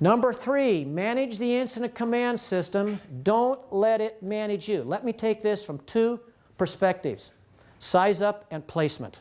Number 3, manage the incident command system. Don't let it manage you. Let me take this from 2 perspectives, size up and placement.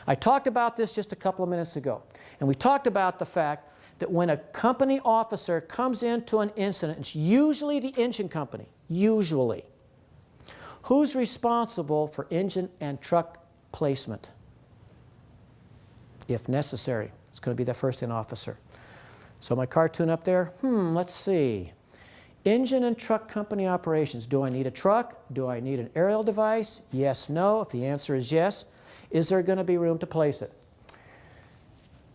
I talked about this just a couple of minutes ago, and we talked about the fact that when a company officer comes into an incident, it's usually the engine company, usually. Who's responsible for engine and truck placement? If necessary, it's going to be the first-in officer. So my cartoon up there, let's see. Engine and truck company operations. Do I need a truck? Do I need an aerial device? Yes, no. If the answer is yes, is there going to be room to place it?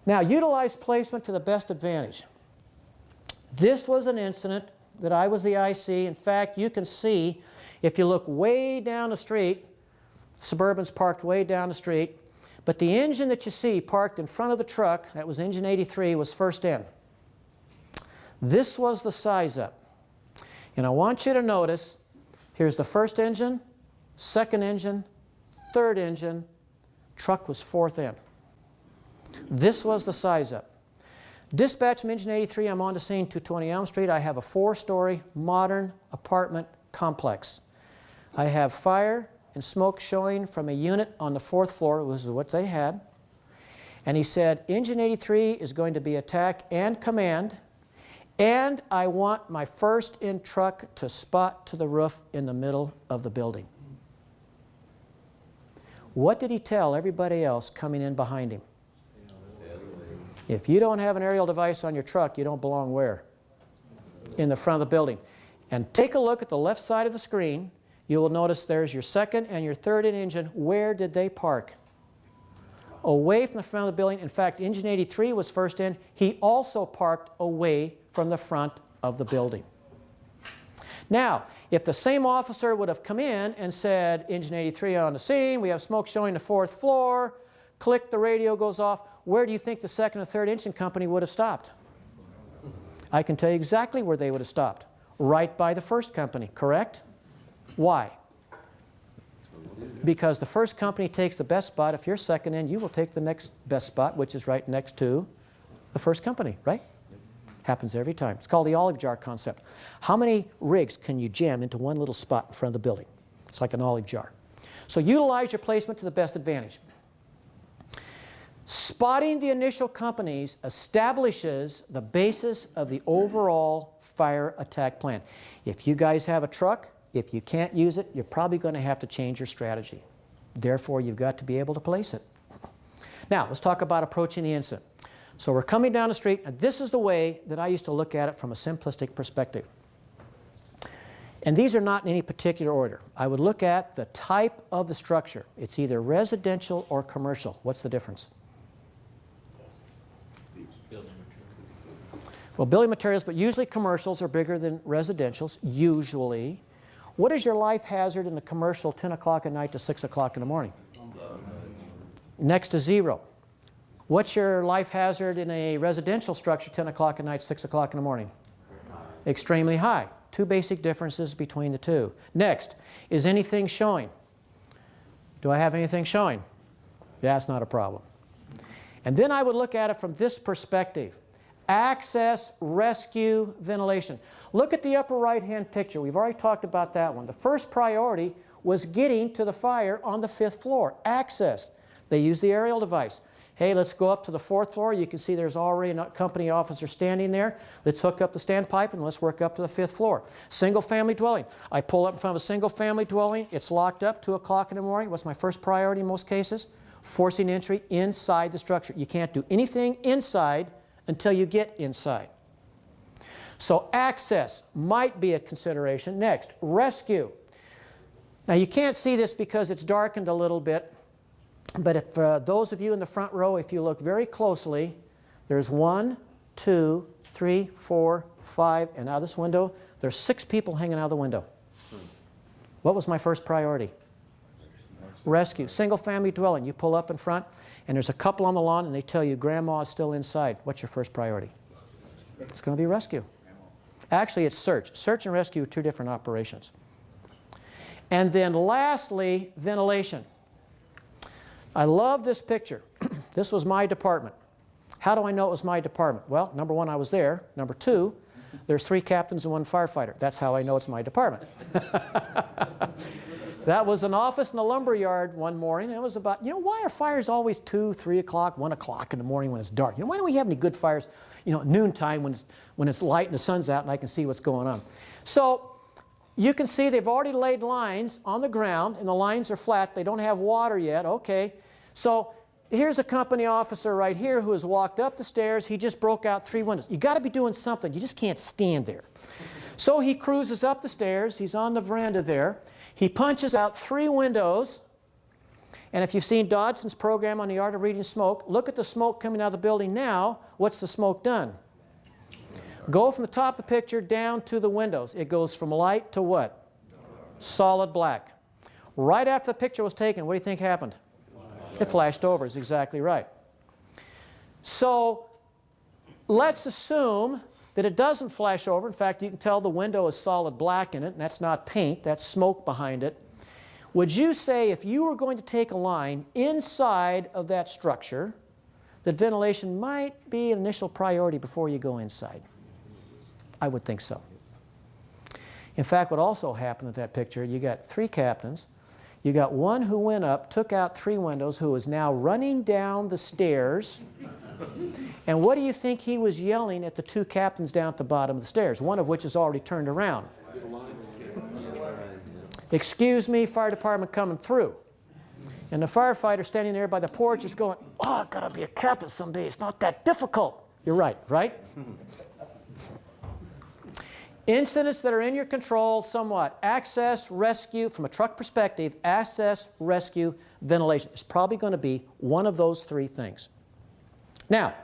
Now, utilize placement to the best advantage. This was an incident that I was the IC. In fact, you can see, if you look way down the street, Suburban's parked way down the street, but the engine that you see parked in front of the truck, that was engine 83, was first in. This was the size up. And I want you to notice, here's the first engine, second engine, third engine, truck was fourth in. This was the size up. Dispatch from engine 83, I'm on the scene, 220 Elm Street. I have a 4-story modern apartment complex. I have fire and smoke showing from a unit on the 4th floor, which is what they had. And he said, engine 83 is going to be attack and command, and I want my first-in truck to spot to the roof in the middle of the building. What did he tell everybody else coming in behind him? If you don't have an aerial device on your truck, you don't belong where? In the front of the building. And take a look at the left side of the screen. You will notice there's your second and your third in engine. Where did they park? Away from the front of the building. In fact, engine 83 was first in. He also parked away from the front of the building. Now, if the same officer would have come in and said, engine 83 on the scene, we have smoke showing the 4th floor, click, the radio goes off, where do you think the second or third engine company would have stopped? I can tell you exactly where they would have stopped. Right by the first company, correct? Why? Because the first company takes the best spot. If you're second in, you will take the next best spot, which is right next to the first company, right? Happens every time. It's called the olive jar concept. How many rigs can you jam into one little spot in front of the building? It's like an olive jar. So utilize your placement to the best advantage. Spotting the initial companies establishes the basis of the overall fire attack plan. If you guys have a truck, if you can't use it, you're probably going to have to change your strategy. Therefore, you've got to be able to place it. Now, let's talk about approaching the incident. So we're coming down the street, and this is the way that I used to look at it from a simplistic perspective. And these are not in any particular order. I would look at the type of the structure. It's either residential or commercial. What's the difference? Well, building materials, but usually commercials are bigger than residentials, usually. What is your life hazard in the commercial 10 o'clock at night to 6 o'clock in the morning? Next to 0. What's your life hazard in a residential structure 10 o'clock at night, 6 o'clock in the morning? Extremely high. 2 basic differences between the two. Next, is anything showing? Do I have anything showing? That's not a problem. And then I would look at it from this perspective. Access, rescue, ventilation. Look at the upper right-hand picture. We've already talked about that one. The first priority was getting to the fire on the 5th floor. Access. They used the aerial device. Hey, let's go up to the 4th floor. You can see there's already a company officer standing there. Let's hook up the standpipe and let's work up to the 5th floor. Single-family dwelling. I pull up in front of a single-family dwelling. It's locked up, 2 o'clock in the morning. What's my first priority in most cases? Forcing entry inside the structure. You can't do anything inside until you get inside. So access might be a consideration. Next, rescue. Now you can't see this because it's darkened a little bit, but if those of you in the front row, if you look very closely, there's 1, 2, 3, 4, 5, and out this window, there's 6 people hanging out of the window. What was my first priority? Rescue. Single-family dwelling. You pull up in front, and there's a couple on the lawn, and they tell you Grandma is still inside. What's your first priority? It's going to be rescue. Actually, it's search. Search and rescue are 2 different operations. And then lastly, ventilation. I love this picture. This was my department. How do I know it was my department? Well, number one, I was there. Number two, there's 3 captains and 1 firefighter. That's how I know it's my department. That was an office in the lumber yard one morning. It was about, why are fires always 2, 3 o'clock, 1 o'clock in the morning when it's dark? Why don't we have any good fires, at noontime when it's light and the sun's out and I can see what's going on? So you can see they've already laid lines on the ground and the lines are flat. They don't have water yet. Okay. So here's a company officer right here who has walked up the stairs. He just broke out 3 windows. You got to be doing something. You just can't stand there. So he cruises up the stairs. He's on the veranda there. He punches out 3 windows, and if you've seen Dodson's program on the art of reading smoke, look at the smoke coming out of the building now. What's the smoke done? Go from the top of the picture down to the windows. It goes from light to what? Solid black. Right after the picture was taken, what do you think happened? It flashed over, is exactly right. So let's assume that it doesn't flash over. In fact, you can tell the window is solid black in it, and that's not paint, that's smoke behind it. Would you say if you were going to take a line inside of that structure, that ventilation might be an initial priority before you go inside? I would think so. In fact, what also happened with that picture, you got 3 captains. You got one who went up, took out 3 windows, who is now running down the stairs. And what do you think he was yelling at the 2 captains down at the bottom of the stairs, one of which is already turned around? Excuse me, fire department coming through. And the firefighter standing there by the porch is going, oh, I've got to be a captain someday. It's not that difficult. You're right, right? Incidents that are in your control somewhat. Access, rescue, from a truck perspective, access, rescue, ventilation. It's probably going to be one of those 3 things. Now,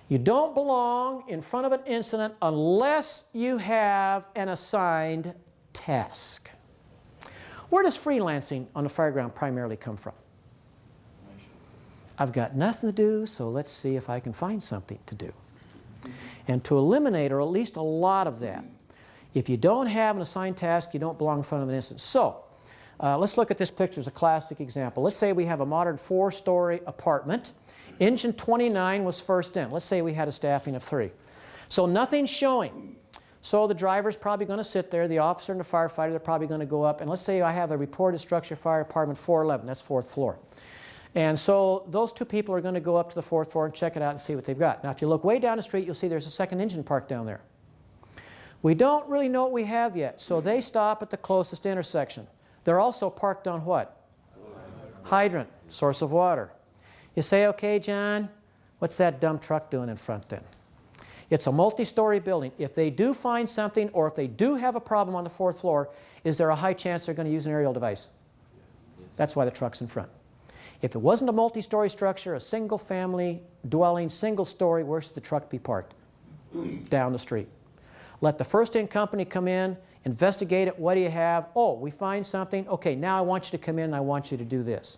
you don't belong in front of an incident unless you have an assigned task. Where does freelancing on the fireground primarily come from? I've got nothing to do, so let's see if I can find something to do. And to eliminate, or at least a lot of that, if you don't have an assigned task, you don't belong in front of an incident. So, let's look at this picture as a classic example. Let's say we have a modern 4-story apartment. Engine 29 was first in. Let's say we had a staffing of 3. So nothing's showing. So the driver's probably going to sit there. The officer and the firefighter are probably going to go up. And let's say I have a reported structure fire apartment 411. That's 4th floor. And so those 2 people are going to go up to the 4th floor and check it out and see what they've got. Now if you look way down the street, you'll see there's a second engine parked down there. We don't really know what we have yet. So they stop at the closest intersection. They're also parked on what? Hydrant, source of water. You say, okay, John, what's that dump truck doing in front then? It's a multi-story building. If they do find something, or if they do have a problem on the 4th floor, is there a high chance they're going to use an aerial device? That's why the truck's in front. If it wasn't a multi-story structure, a single-family dwelling, single-story, where should the truck be parked? Down the street. Let the first-in company come in, investigate it. What do you have? Oh, we find something. Okay, now I want you to come in and I want you to do this.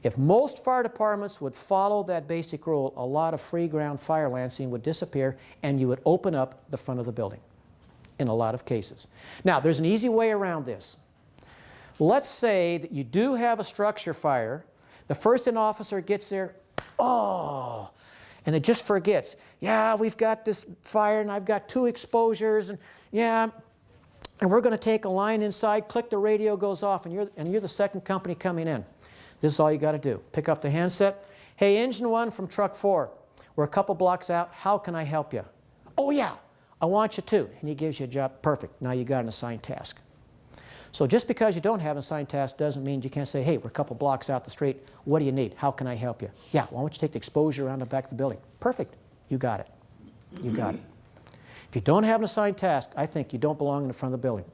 If most fire departments would follow that basic rule, a lot of free ground fire lancing would disappear and you would open up the front of the building in a lot of cases. Now, there's an easy way around this. Let's say that you do have a structure fire. The first-in officer gets there, oh, and it just forgets. Yeah, we've got this fire and I've got 2 exposures and yeah, and we're going to take a line inside, click, the radio goes off, and you're the second company coming in. This is all you got to do. Pick up the handset. Hey, engine 1 from truck 4. We're a couple blocks out. How can I help you? Oh yeah, I want you to. And he gives you a job. Perfect. Now you got an assigned task. So just because you don't have an assigned task doesn't mean you can't say, hey, we're a couple blocks out the street. What do you need? How can I help you? Yeah, why don't you take the exposure around the back of the building? Perfect. You got it. You got it. If you don't have an assigned task, I think you don't belong in the front of the building.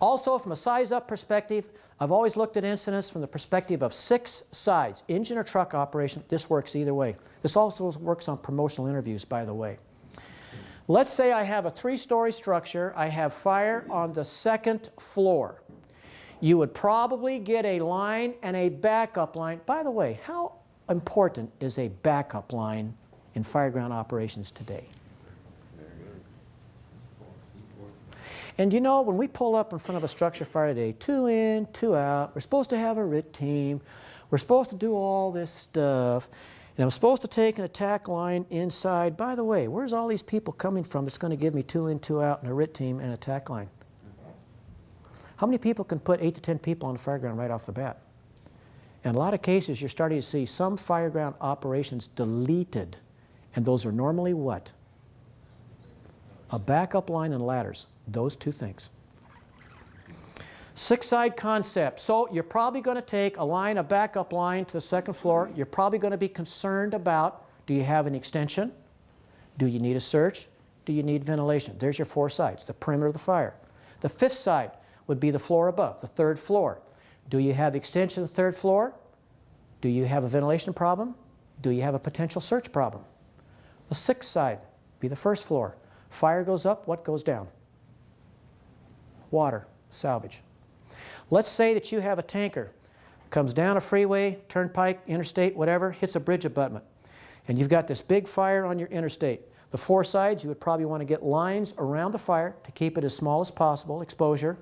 Also, from a size-up perspective, I've always looked at incidents from the perspective of 6 sides. Engine or truck operation, this works either way. This also works on promotional interviews, by the way. Let's say I have a 3-story structure. I have fire on the 2nd floor. You would probably get a line and a backup line. By the way, how important is a backup line in fireground operations today? And you know, when we pull up in front of a structure fire today, 2 in, 2 out, we're supposed to have a RIT team, we're supposed to do all this stuff, And I'm supposed to take an attack line inside. By the way, where's all these people coming from that's going to give me 2 in, 2 out and a RIT team and an attack line? How many people can put 8 to 10 people on the fireground right off the bat? In a lot of cases, you're starting to see some fireground operations deleted. And those are normally what? A backup line and ladders. Those 2 things. 6-side concept. So you're probably going to take a line, a backup line to the 2nd floor. You're probably going to be concerned about, do you have an extension? Do you need a search? Do you need ventilation? There's your 4 sides, the perimeter of the fire. The 5th side would be the floor above, the 3rd floor. Do you have extension to the 3rd floor? Do you have a ventilation problem? Do you have a potential search problem? The 6th side would be the 1st floor. Fire goes up, what goes down? Water, salvage. Let's say that you have a tanker, comes down a freeway, turnpike, interstate, whatever, hits a bridge abutment. And you've got this big fire on your interstate. The 4 sides, you would probably want to get lines around the fire to keep it as small as possible, exposure.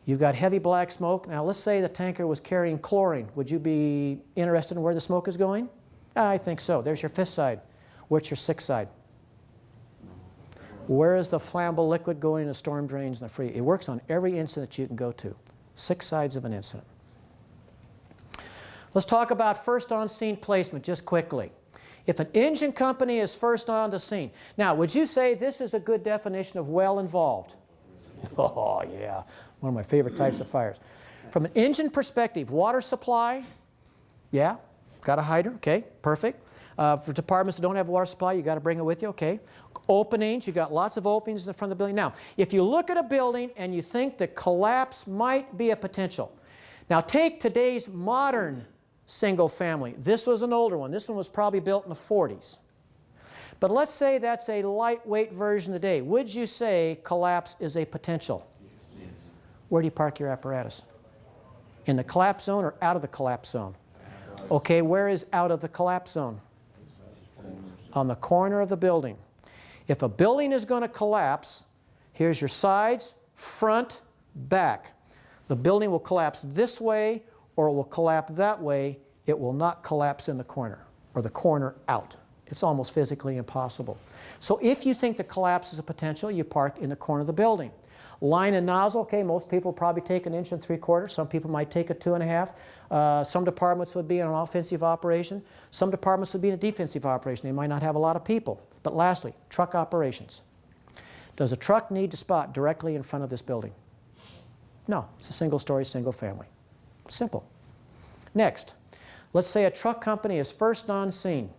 You've got heavy black smoke. Now let's say the tanker was carrying chlorine. Would you be interested in where the smoke is going? I think so. There's your 5th side. Where's your 6th side? Where is the flammable liquid going to storm drains in the free? It works on every incident you can go to. 6 sides of an incident. Let's talk about first on scene placement just quickly. If an engine company is first on the scene. Now, would you say this is a good definition of well involved? Oh, yeah. One of my favorite types of fires. From an engine perspective, water supply, yeah, got a hydrant, okay, perfect. For departments that don't have water supply, you got to bring it with you, okay. Openings, you got lots of openings in the front of the building. Now, if you look at a building and you think that collapse might be a potential. Now, take today's modern single family. This was an older one. This one was probably built in the 40s. But let's say that's a lightweight version today. Would you say collapse is a potential? Yes. Where do you park your apparatus? In the collapse zone or out of the collapse zone? Okay, where is out of the collapse zone? On the corner of the building. If a building is going to collapse, here's your sides, front, back. The building will collapse this way or it will collapse that way. It will not collapse in the corner or the corner out. It's almost physically impossible. So if you think the collapse is a potential, you park in the corner of the building. Line and nozzle, okay, most people probably take 1 3/4 inch. Some people might take a 2 1/2. Some departments would be in an offensive operation. Some departments would be in a defensive operation. They might not have a lot of people. But lastly, truck operations. Does a truck need to spot directly in front of this building? No, it's a single story, single family. Simple. Next, let's say a truck company is first on scene.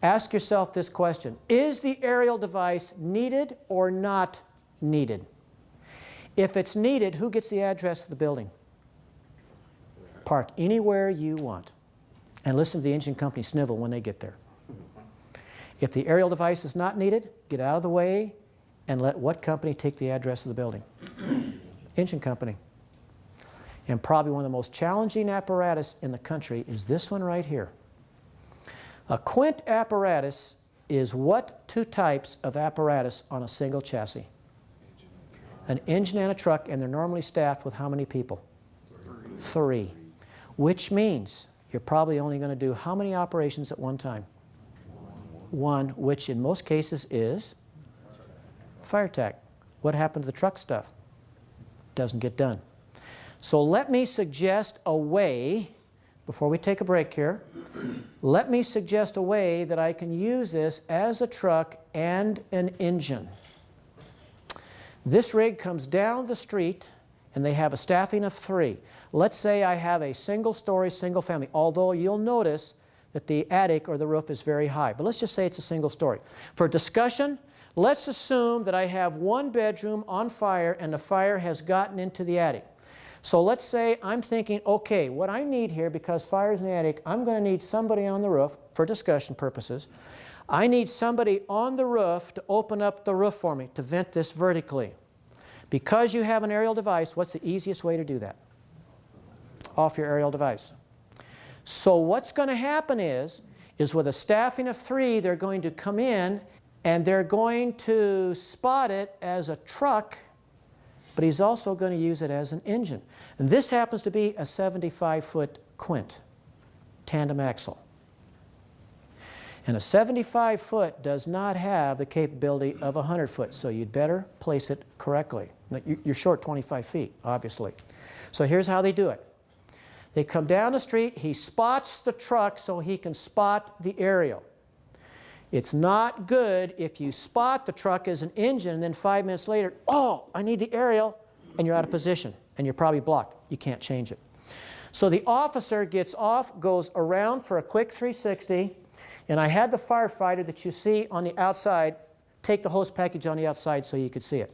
Ask yourself this question: is the aerial device needed or not needed? If it's needed, who gets the address of the building? Park anywhere you want. And listen to the engine company snivel when they get there. If the aerial device is not needed, get out of the way and let what company take the address of the building? Engine company. And probably one of the most challenging apparatus in the country is this one right here. A Quint apparatus is what 2 types of apparatus on a single chassis? An engine and a truck, and they're normally staffed with how many people? 3. Which means you're probably only going to do how many operations at one time? 1, which in most cases is fire tack. What happened to the truck stuff? Doesn't get done. So let me suggest a way, before we take a break here, let me suggest a way that I can use this as a truck and an engine. This rig comes down the street and they have a staffing of 3. Let's say I have a single story, single family, although you'll notice that the attic or the roof is very high. But let's just say it's a single story. For discussion, let's assume that I have 1 bedroom on fire and the fire has gotten into the attic. So let's say I'm thinking, okay, what I need here, because fire's in the attic, I'm going to need somebody on the roof for discussion purposes. I need somebody on the roof to open up the roof for me, to vent this vertically. Because you have an aerial device, what's the easiest way to do that? Off your aerial device. So what's going to happen is with a staffing of 3, they're going to come in and they're going to spot it as a truck, but he's also going to use it as an engine. And this happens to be a 75-foot Quint tandem axle. And a 75 foot does not have the capability of a 100 foot, so you'd better place it correctly. Now, you're short 25 feet, obviously. So here's how they do it. They come down the street, he spots the truck so he can spot the aerial. It's not good if you spot the truck as an engine and then 5 minutes later, oh, I need the aerial, and you're out of position, and you're probably blocked. You can't change it. So the officer gets off, goes around for a quick 360, and I had the firefighter that you see on the outside take the hose package on the outside so you could see it.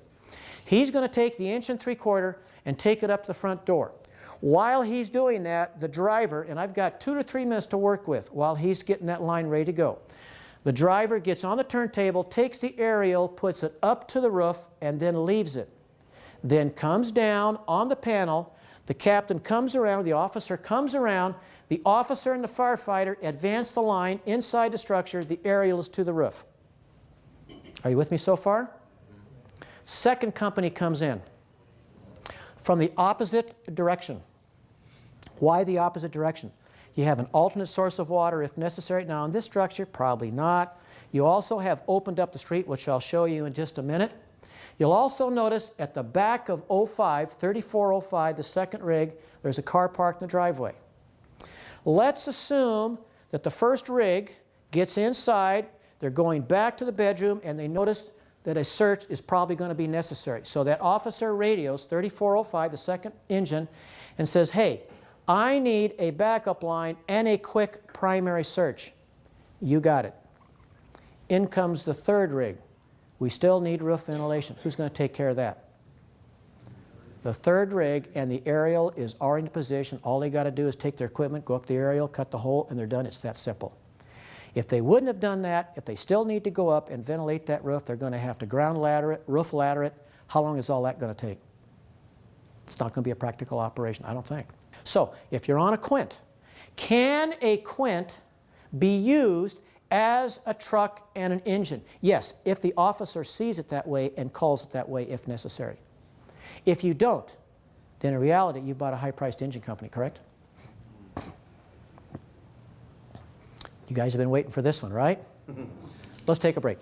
He's going to take the 1 3/4 and take it up to the front door. While he's doing that, the driver, and I've got 2 to 3 minutes to work with while he's getting that line ready to go. The driver gets on the turntable, takes the aerial, puts it up to the roof, and then leaves it. Then comes down on the panel. The captain comes around, the officer comes around, the officer and the firefighter advance the line inside the structure, the aerial is to the roof. Are you with me so far? Second company comes in from the opposite direction. Why the opposite direction? You have an alternate source of water if necessary. Now in this structure, probably not. You also have opened up the street, which I'll show you in just a minute. You'll also notice at the back of 05, 3405, the second rig, there's a car parked in the driveway. Let's assume that the first rig gets inside, they're going back to the bedroom, and they notice that a search is probably going to be necessary. So that officer radios 3405, the second engine, and says, hey, I need a backup line and a quick primary search. You got it. In comes the third rig. We still need roof ventilation. Who's going to take care of that? The third rig and the aerial is already in position. All they got to do is take their equipment, go up the aerial, cut the hole, and they're done. It's that simple. If they wouldn't have done that, if they still need to go up and ventilate that roof, they're going to have to ground ladder it, roof ladder it. How long is all that going to take? It's not going to be a practical operation, I don't think. So, if you're on a quint, can a quint be used as a truck and an engine? Yes, if the officer sees it that way and calls it that way if necessary. If you don't, then in reality, you've bought a high-priced engine company, correct? You guys have been waiting for this one, right? Let's take a break.